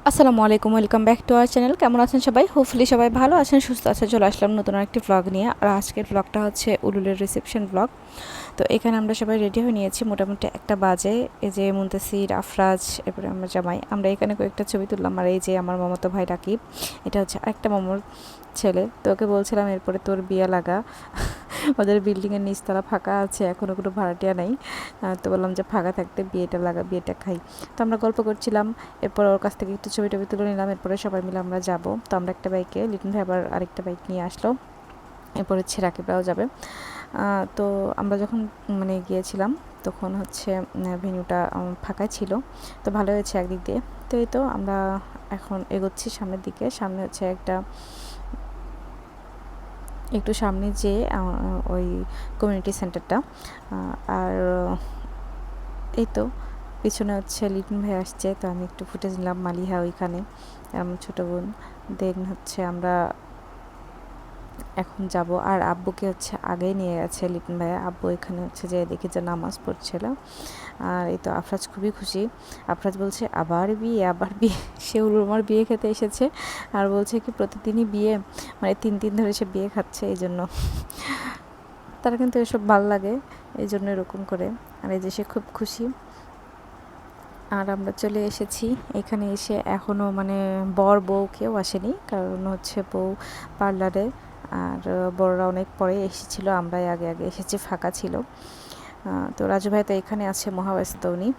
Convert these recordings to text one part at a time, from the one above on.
আসসালামু আলাইকুম, welcome back to our channel. কেমন আছেন সবাই? হোপফুলি সবাই ভালো আছেন, সুস্থ আছেন। চলে আসলাম নতুন একটি ব্লগ নিয়ে। আর আজকের ব্লগটা হচ্ছে উলুলের রিসেপশন ব্লগ। তো এখানে আমরা সবাই রেডি হয়ে নিয়েছি, মোটামুটি 1টা বাজে। এই যে মুনতাসির, আফরাজ, এরপরে আমরা জামাই, আমরা এখানে কয়েকটা ছবি তুললাম। আর এই যে আমার মামাতো ভাই রাকিব, এটা হচ্ছে আরেকটা মামার ছেলে। তো ওকে বলছিলাম এরপরে তোর বিয়ে লাগা। ওদের বিল্ডিংয়ের নিচতলা ফাঁকা আছে, এখনও কোনো ভাড়াটিয়া নাই। তো বললাম যে ফাঁকা থাকতে বিয়েটা লাগা, বিয়েটা খাই। তো আমরা গল্প করছিলাম, এরপর ওর কাছ থেকে একটু ছবি টবি তুলে নিলাম। এরপরে সবাই মিলে আমরা যাব। তো আমরা একটা বাইকে, লিটন ভাই আবার আরেকটা বাইক নিয়ে আসলো। এরপর হচ্ছে রাকিবরাও যাবে। তো আমরা যখন গিয়েছিলাম তখন হচ্ছে ভেন্যুটা ফাঁকা ছিল। তো ভালো হয়েছে একদিক দিয়ে। তো এই তো আমরা এখন এগোচ্ছি সামনের দিকে। সামনে হচ্ছে একটু সামনে যে ওই কমিউনিটি সেন্টারটা। আর এই তো পিছনে হচ্ছে লিটন ভাই আসছে। তো আমি একটু ফুটেজ নিলাম, মালিহা ওইখানে, আমার ছোটো বোন। দেন হচ্ছে আমরা এখন যাব। আর আব্বুকে হচ্ছে আগেই নিয়ে গেছে লিটন ভাইয়া। আব্বু এখানে হচ্ছে যে দেখি যে নামাজ পড়ছিল। আর এই তো আফরাজ খুবই খুশি। আফরাজ বলছে আবার বিয়ে, আবার বিয়ে। সে উলুমার বিয়ে খেতে এসেছে আর বলছে কি প্রতিদিনই বিয়ে, 3 দিন ধরে সে বিয়ে খাচ্ছে। এই জন্য তারা কিন্তু এসব ভাল লাগে, এই জন্য এরকম করে। আর এই যে সে খুব খুশি। আর আমরা চলে এসেছি। এখানে এসে এখনও বর বউ কেউ আসেনি, কারণ হচ্ছে বউ পার্লারে। আর বড়রা অনেক পরে এসেছিলো, আমরাই আগে আগে এসেছি, ফাঁকা ছিল। তো রাজু ভাই তো এখানে আছে, মহাব্যস্ত উনি।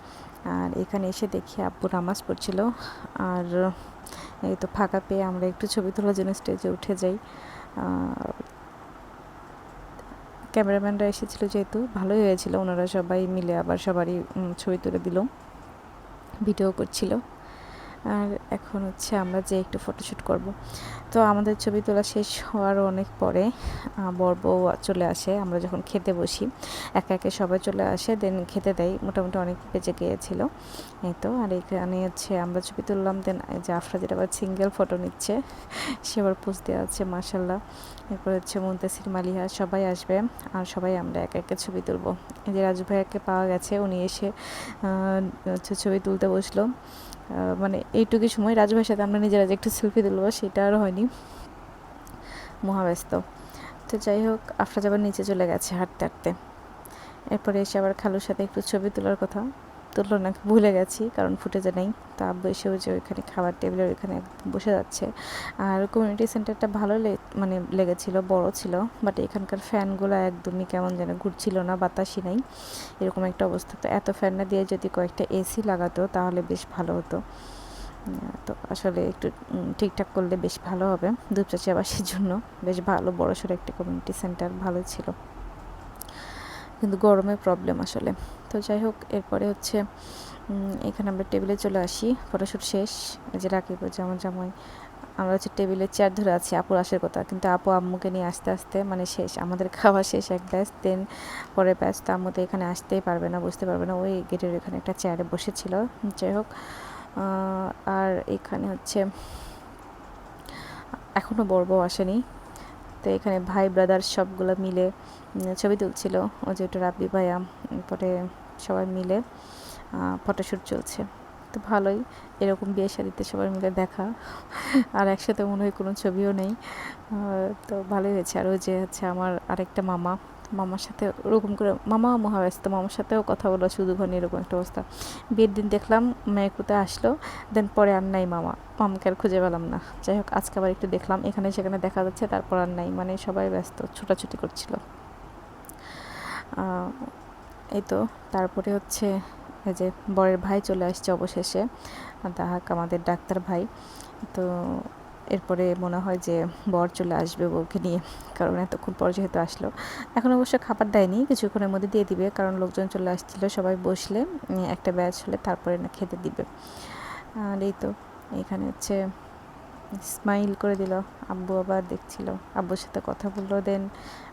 আর এখানে এসে দেখি আব্বু নামাজ পড়ছিল। আর এই তো ফাঁকা পেয়ে আমরা একটু ছবি তোলার জন্য স্টেজে উঠে যাই। ক্যামেরাম্যানরা এসেছিলো যেহেতু ভালোই হয়েছিল, ওনারা সবাই মিলে আবার সবারই ছবি তুলে দিল, ভিডিও করছিল। আর এখন হচ্ছে আমরা যে একটু ফটোশ্যুট করব। তো আমাদের ছবি তোলা শেষ হওয়ার অনেক পরে বর বউ চলে আসে। আমরা যখন খেতে বসি একে একে সবাই চলে আসে, দেন খেতে দেয়। মোটামুটি অনেক বেজে গিয়েছিল। এই তো আর এখানে হচ্ছে আমরা ছবি তুললাম। দেন যে আফরা যেটা আবার সিঙ্গেল ফটো নিচ্ছে, সে আবার পোজ দেওয়া আছে, মাশাল্লাহ। এরপর হচ্ছে মুনতাসির, মালিহা সবাই আসবে। আর সবাই আমরা একে একে ছবি তুলবো। এই যে রাজু ভাইয়াকে পাওয়া গেছে, উনি এসে হচ্ছে ছবি তুলতে বসলো। এইটুকু সময় রাজু ভাইয়ের সাথে আমরা নিজেরা যে একটু সেলফি তুলবো সেটা আর হয়নি, মহাব্যস্ত। তো যাই হোক, আফরা আবার নিচে চলে গেছে হাঁটতে হাঁটতে। এরপরে এসে আবার খালুর সাথে একটু ছবি তোলার কথা, তুললো না, ভুলে গেছি কারণ ফুটেজে নেই। তো আব্বু এসে যে ওইখানে খাবার টেবিলের ওইখানে বসে যাচ্ছে। আর কমিউনিটি সেন্টারটা ভালো লেগেছিল, বড় ছিল। বাট এখানকার ফ্যানগুলো একদমই কেমন যেন ঘুরছিল না, বাতাসই নাই, এরকম একটা অবস্থা। তো এত ফ্যান না দিয়ে যদি কয়েকটা এসি লাগাতো তাহলে বেশ ভালো হতো। তো আসলে একটু ঠিকঠাক করলে বেশ ভালো হবে দুপচাচিয়াবাসীর জন্য। বেশ ভালো বড়সড় একটা কমিউনিটি সেন্টার, ভালো ছিল, কিন্তু গরমের প্রবলেম আসলে। তো যাই হোক, এরপরে হচ্ছে এখানে আমরা টেবিলে চলে আসি, ফটোশ্যুট শেষ। এই যে রাকিব, যেমন জামাই, আমরা হচ্ছে টেবিলে চেয়ার ধরে আছি, আপুর আসার কথা, কিন্তু আপু আম্মুকে নিয়ে আস্তে আস্তে শেষ, আমাদের খাওয়া শেষ এক ব্যাচ, দেন পরে ব্যাচ। তো আম্মু তো এখানে আসতেই পারবে না, বুঝতে পারবে না, ওই গেটের এখানে একটা চেয়ারে বসেছিল। যাই হোক, আর এখানে হচ্ছে এখনও বড় বউ আসেনি। তো এখানে ভাই ব্রাদার সবগুলো মিলে ছবি তুলছিল। ও যে একটু রাব্বি ভাইয়া, পরে সবাই মিলে ফটোশ্যুট চলছে। তো ভালোই, এরকম বিয়ে শাদিতে সবাই মিলে দেখা। আর একসাথে মনে হয় কোনো ছবিও নেই। তো ভালোই হয়েছে। আর ওই যে হচ্ছে আমার আরেকটা মামা, মামার সাথে ওরকম করে, মামাও মহাব্যস্ত, মামার সাথেও কথা বলা শুধু ঘনি, এরকম একটা অবস্থা। বিয়ের দিন দেখলাম মেয়েকুতে আসলো, দেন পরে আর নাই মামাকে আর খুঁজে পেলাম না। যাই হোক, আজকে আবার একটু দেখলাম, এখানে সেখানে দেখা যাচ্ছে, তারপর আর নাই, সবাই ব্যস্ত, ছোটাছুটি করছিল। এই তো তারপরে হচ্ছে এই যে বরের ভাই চলে আসছে অবশেষে, তাহাক আমাদের ডাক্তার ভাই। তো এরপরে মনে হয় যে বর চলে আসবে বউকে নিয়ে, কারণ এতক্ষণ পর যেহেতু আসলো। এখন অবশ্য খাবার দেয়নি, কিছুক্ষণের মধ্যে দিয়ে দিবে, কারণ লোকজন চলে আসছিল, সবাই বসলে একটা ব্যাচ হলে তারপরে না খেতে দিবে। আর এই তো এখানে হচ্ছে স্মাইল করে দিল, আব্বু আবার দেখছিল, আব্বুর সাথে কথা বললো, দেন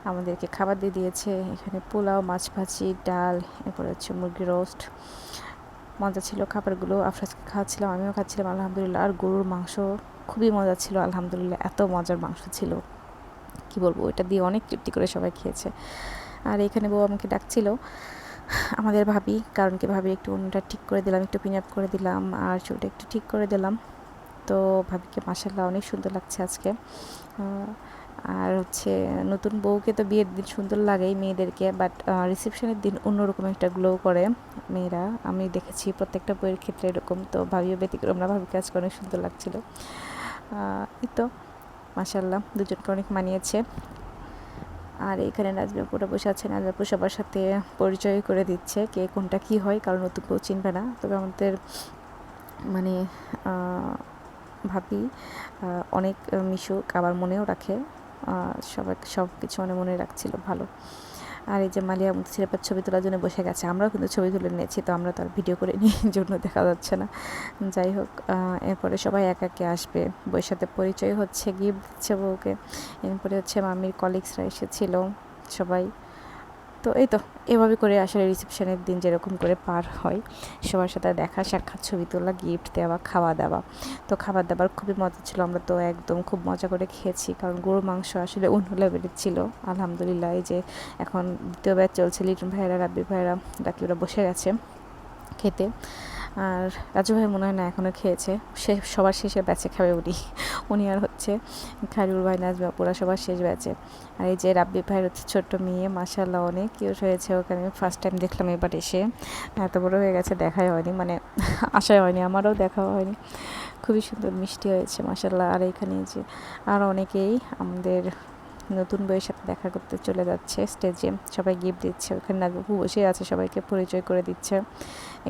আমাদেরকে খাবার দিয়ে দিয়েছে। এখানে পোলাও, মাছ ভাজি, ডাল, এরপরে হচ্ছে মুরগি রোস্ট। মজা ছিল খাবারগুলো, আফরাজকে খাওয়াচ্ছিলাম, আমিও খাচ্ছিলাম আলহামদুলিল্লাহ। আর গরুর মাংস খুবই মজা ছিল আলহামদুলিল্লাহ, এত মজার মাংস ছিল কি বলবো, ওইটা দিয়ে অনেক তৃপ্তি করে সবাই খেয়েছে। আর এখানে বউ আমাকে ডাকছিল, আমাদের ভাবি, কারণ কি ভাবি একটু উনুনটা ঠিক করে দিলাম, একটু পিন আপ করে দিলাম, আর চুলটা একটু ঠিক করে দিলাম। তো ভাবিকে মাশাআল্লাহ অনেক সুন্দর লাগছে আজকে। আর হচ্ছে নতুন বউকে তো বিয়ের দিন সুন্দর লাগেই মেয়েদেরকে, বাট রিসেপশনের দিন অন্যরকম একটা গ্লো করে মেয়েরা। আমি দেখেছি প্রত্যেকটা বইয়ের ক্ষেত্রে এরকম, তো ভাবিও ব্যতিক্রম না, ভাবিকে আজকে অনেক সুন্দর লাগছিল। এই তো মাশাআল্লাহ দুজনকে অনেক মানিয়েছে। আর এখানে নাজমিয়াপুরা বসে আছে, নাজমিয়াপুর সবার সাথে পরিচয় করে দিচ্ছে কে কোনটা কি হয়, কারণ নতুন কেউ চিনবে না। তবে আমাদের মানে ভাবি অনেক মিশুক, আবার মনেও রাখে, সবাই সব কিছু মনে রাখছিল ভালো। আর এই যে মালিয়া মুনতাসির ছবি তোলার জন্য বসে গেছে, আমরাও কিন্তু ছবি তুলে নিয়েছি, তো আমরা তো আর ভিডিও করে নিয়ে জন্য দেখা যাচ্ছে না। যাই হোক, এরপরে সবাই এক একে আসবে, বইয়ের সাথে পরিচয় হচ্ছে, গিফট দিচ্ছে বউকে। এরপরে হচ্ছে মামির কলিগসরা এসেছিল সবাই। তো এই তো এভাবে করে আসলে রিসেপশনের দিন যেরকম করে পার হয়, সবার সাথে দেখা সাক্ষাৎ, ছবি তোলা, গিফট দেওয়া, খাওয়া দাওয়া। তো খাবার দাবার খুবই মজা ছিল, আমরা তো একদম খুব মজা করে খেয়েছি, কারণ গরুর মাংস আসলে অন্য লেভেলের ছিল। আলহামদুলিল্লাহ, এই যে এখন দ্বিতীয় ব্যাচ চলছে, লিটন ভাইয়েরা, রাব্বি ভাইয়েরা, রাকিবরা বসে গেছে খেতে। আর রাজু ভাই মনে হয় না এখনও খেয়েছে, সে সবার শেষে ব্যাচে খাবে উনি আর হচ্ছে খায়রুল ভাই, নাজমা পুরা সবার শেষ ব্যাচে। আর এই যে রাব্বি ভাইয়ের হচ্ছে ছোট্ট মেয়ে, মাশাআল্লাহ অনেক কিউট হয়েছে, ওখানে আমি ফার্স্ট টাইম দেখলাম এবার এসে, এত বড় হয়ে গেছে, দেখাই হয়নি, মানে আশাই হয়নি, আমারও দেখা হয়নি। খুবই সুন্দর মিষ্টি হয়েছে মাশাআল্লাহ। আর এখানে যে আর অনেকেই আমাদের নতুন বইয়ের সাথে দেখা করতে চলে যাচ্ছে স্টেজে, সবাই গিফট দিচ্ছে, ওখানে নাজবু বসে আছে, সবাইকে পরিচয় করে দিচ্ছে।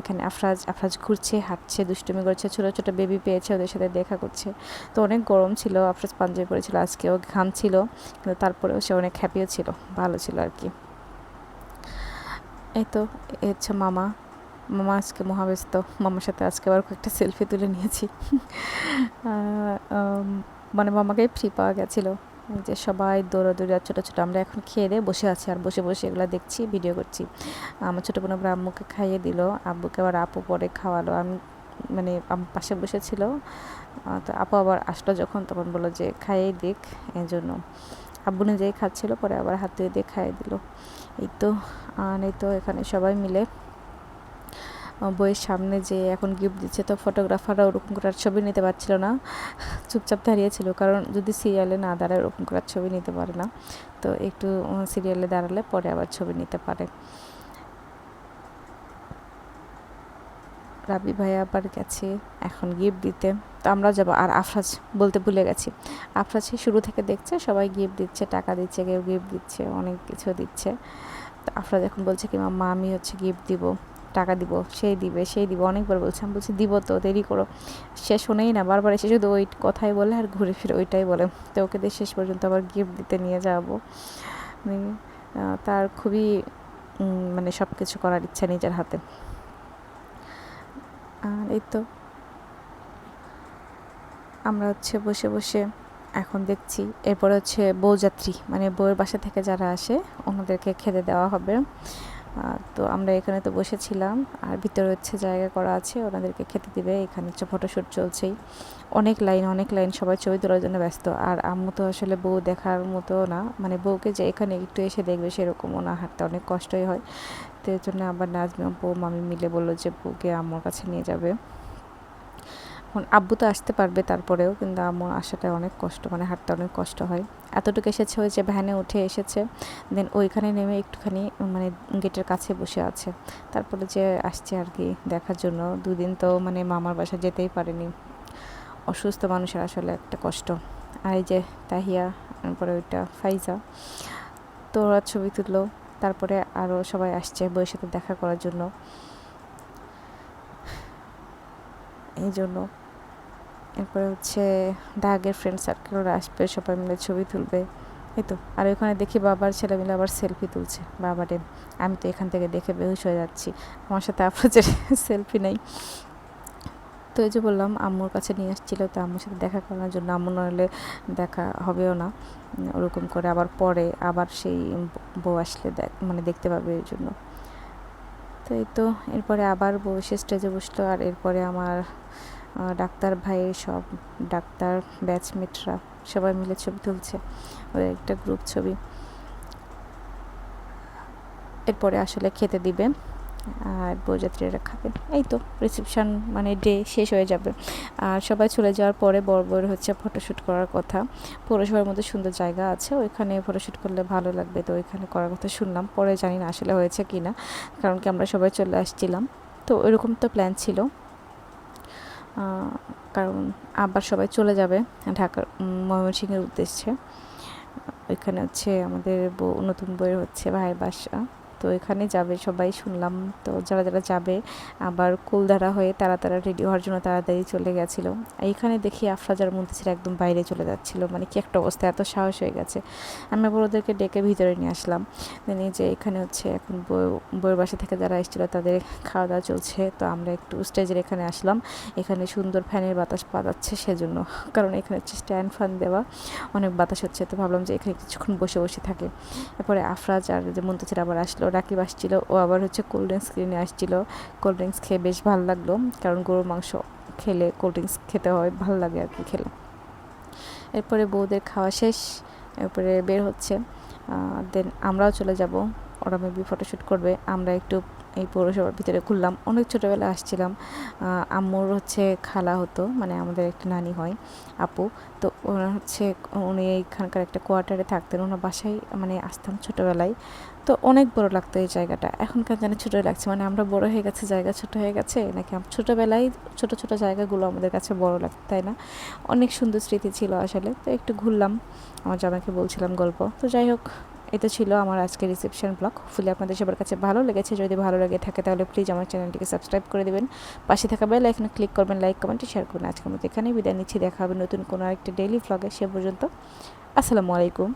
এখানে আফরাজ ঘুরছে, হাঁটছে, দুষ্টুমি করছে, ছোটো ছোটো বেবি পেয়েছে, ওদের সাথে দেখা করছে। তো অনেক গরম ছিল, আফরাজ পাঞ্জাবি পরেছিল, আজকেও ঘামছিল, কিন্তু তারপরেও সে অনেক হ্যাপিও ছিল, ভালো ছিল আর কি। এই তো এ হচ্ছে মামা আজকে মহাব্যস্ত, মামার সাথে আজকে আবার কয়েকটা সেলফি তুলে নিয়েছি। মানে মামাকেই ফ্রি পাওয়া গেছিলো, যে সবাই দৌড়াদৌড়ি, আর ছোটো ছোটো আমরা এখন খেয়ে দিয়ে বসে আছি, আর বসে বসে এগুলো দেখছি, ভিডিও করছি। আমার ছোটো বোন আবার আম্মুকে খাইয়ে দিল, আব্বুকে আবার আপু পরে খাওয়ালো, আমি মানে আমার পাশে বসেছিল, তো আপু আবার আসলো যখন, তখন বললো যে খাইয়ে দিক, এই জন্য আব্বু নিজেই খাচ্ছিল, পরে আবার হাত ধুয়ে দিয়ে খাইয়ে দিল। এই তো এখানে সবাই মিলে বইয়ের সামনে যে এখন গিফট দিচ্ছে, তো ফটোগ্রাফাররা ওরকম করার ছবি নিতে পারছিল না, চুপচাপ দাঁড়িয়েছিল, কারণ যদি সিরিয়ালে না দাঁড়ায় ওরকম করার ছবি নিতে পারে না, তো একটু সিরিয়ালে দাঁড়ালে পরে আবার ছবি নিতে পারে। রাবি ভাইয়া আবার গেছে এখন গিফট দিতে, তো আমরা যাবো। আর আফরাজ বলতে ভুলে গেছি, আফরাজ শুরু থেকে দেখছে সবাই গিফট দিচ্ছে, টাকা দিচ্ছে, কেউ গিফট দিচ্ছে, অনেক কিছু দিচ্ছে। তো আফরাজ এখন বলছে কি মাম্মা আমি হচ্ছে গিফট দিব, টাকা দিব, সেই দিবে অনেকবার বলছে, আমি বলছি দিব তো, দেরি করো। সে শোনেই না, বারবার এসে শুধু ওই কথাই বলে আর ঘুরে ফিরে ওইটাই বলে। তো ওকে দিয়ে শেষ পর্যন্ত আবার গিফট দিতে নিয়ে যাবো, তার খুবই মানে সব কিছু করার ইচ্ছা নিজের হাতে। আর এই তো আমরা হচ্ছে বসে বসে এখন দেখছি, এরপরে হচ্ছে বউযাত্রী, মানে বউয়ের বাসা থেকে যারা আসে ওনাদেরকে খেতে দেওয়া হবে। তো আমরা এখানে তো বসেছিলাম, আর ভিতরে হচ্ছে জায়গা করা আছে, ওনাদেরকে খেতে দিবে। এখানে হচ্ছে ফটোশ্যুট চলছেই, অনেক লাইন, সবাই ছবি তোলার জন্য ব্যস্ত। আর আম্মু তো আসলে বউ দেখার মতো না, মানে বউকে যে এখানে একটু এসে দেখবে সেরকমও না, হাঁটতে অনেক কষ্টই হয়। তো এর জন্য আবার নাজমা বউ মামি মিলে বললো যে বউকে আম্মুর কাছে নিয়ে যাবে। এখন আব্বু তো আসতে পারবে তারপরেও, কিন্তু আম্মুর আসাটা অনেক কষ্ট, মানে হাঁটতে অনেক কষ্ট হয়। এতটুকু এসেছে, ওই যে ভ্যানে উঠে এসেছে, দেন ওইখানে নেমে একটুখানি মানে গেটের কাছে বসে আছে, তারপরে যে আসছে আর কি দেখার জন্য। দুদিন তো মানে মামার বাসা যেতেই পারেনি, অসুস্থ মানুষের আসলে একটা কষ্ট। আর এই যে তাহিয়া, তারপরে ওইটা ফাইজা, তো ওরা ছবি তুললো। তারপরে আরও সবাই আসছে বইয়ের সাথে দেখা করার জন্য, এই জন্য। এরপরে হচ্ছে দাগের ফ্রেন্ড সার্কেলরা আসবে, সবাই মিলে ছবি তুলবে, এই তো। আর ওখানে দেখি বাবার ছেলে মিলে আবার সেলফি তুলছে বাবারে, আমি তো এখান থেকে দেখে বেহুশ হয়ে যাচ্ছি, আমার সাথে আফরোজের সেলফি নেই। তো এই যে বললাম আম্মুর কাছে নিয়ে আসছিলো, তো আম্মুর সাথে দেখা করার জন্য, আম্মু নইলে দেখা হবেও না, ওরকম করে আবার পরে আবার সেই বউ আসলে মানে দেখতে পাবে এই জন্য। তো এই তো এরপরে আবার বউ এসে স্টেজে বসলো, আর এরপরে আমার ডাক্তার ভাইয়ের সব ডাক্তার ব্যাচমেটরা সবাই মিলে ছবি তুলছে, ওদের একটা গ্রুপ ছবি। এরপরে আসলে খেতে দিবে, আর বরযাত্রীরা খাবেন। এই তো রিসেপশন মানে ডে শেষ হয়ে যাবে। আর সবাই চলে যাওয়ার পরে বর বউয়ের হচ্ছে ফটোশ্যুট করার কথা। পৌরসভার মধ্যে সুন্দর জায়গা আছে, ওইখানে ফটোশ্যুট করলে ভালো লাগবে, তো ওইখানে করার কথা শুনলাম। পরে জানি না আসলে হয়েছে কি না, কারণ কি আমরা সবাই চলে আসছিলাম। তো ওইরকম তো প্ল্যান ছিল, কারণ আবার সবাই চলে যাবে ঢাকার ময়মনসিংহের উদ্দেশ্যে। ওইখানে হচ্ছে আমাদের নতুন বউয়ের হচ্ছে ভাইয়ের বাসা, তো এখানে যাবে সবাই শুনলাম। তো যারা যারা যাবে আবার কুলধারা হয়ে তারা রেডি হওয়ার জন্য তাড়াতাড়ি চলে গেছিলো। এইখানে দেখি আফরাজার মুন্তাসির একদম বাইরে চলে যাচ্ছিল, মানে কি একটা অবস্থা, এত সাহস হয়ে গেছে। আমি আবার ওদেরকে ডেকে ভিতরে নিয়ে আসলাম, নিয়ে যে এখানে হচ্ছে এখন বউয়ের বাসা থেকে যারা এসেছিলো তাদের খাওয়া দাওয়া চলছে। তো আমরা একটু স্টেজের এখানে আসলাম, এখানে সুন্দর ফ্যানের বাতাস পাওয়া যাচ্ছে সেজন্য, কারণ এখানে হচ্ছে স্ট্যান্ড ফ্যান দেওয়া, অনেক বাতাস হচ্ছে। তো ভাবলাম যে এখানে কিছুক্ষণ বসে বসে থাকে। এরপরে আফরাজ আর যে মুন্তাসির আবার আসলো, রাকিব আসছিল, ও আবার হচ্ছে কোল্ড ড্রিঙ্কস কিনে আসছিলো। কোল্ড ড্রিঙ্কস খেয়ে বেশ ভালো লাগলো, কারণ গরুর মাংস খেলে কোল্ড ড্রিঙ্কস খেতে হয়, ভালো লাগে আর কি খেলে। এরপরে বউদের খাওয়া শেষ, এরপরে বের হচ্ছে, দেন আমরাও চলে যাব। ওরা মেবি ফটোশ্যুট করবে, আমরা একটু এই পৌরসভার ভিতরে ঘুরলাম। অনেক ছোটোবেলায় আসছিলাম, আম্মুর হচ্ছে খালা হতো, মানে আমাদের একটা নানি হয় আপু। তো ওনার হচ্ছে উনি এইখানকার একটা কোয়ার্টারে থাকতেন, ওনার বাসায় মানে আসতাম ছোটোবেলায়। তো অনেক বড় লাগতো এই জায়গাটা, এখনকার জানি ছোটোই লাগছে, মানে আমরা বড় হয়ে গেছে, জায়গা ছোট হয়ে গেছে নাকি ছোটোবেলায় ছোট ছোট জায়গাগুলো আমাদের কাছে বড় লাগতো, তাই না? অনেক সুন্দর স্মৃতি ছিল আসলে। তো একটু ঘুরলাম, আমার জামাইকে বলছিলাম গল্প। তো যাই হোক, এটা ছিল আমার আজকের রিসেপশন ব্লগ। ফুলে আপনাদের সবার কাছে ভালো লেগেছে, যদি ভালো লেগে থাকে তাহলে প্লিজ আমার চ্যানেলটিকে সাবস্ক্রাইব করে দেবেন, পাশে থাকা বেল আইকনে ক্লিক করবেন, লাইক কমেন্ট শেয়ার করবেন। আজকের মতো এখানেই বিদায় নিচ্ছি, দেখা হবে নতুন কোনো আরেকটা ডেইলি ব্লগে। সে পর্যন্ত আসসালামু আলাইকুম।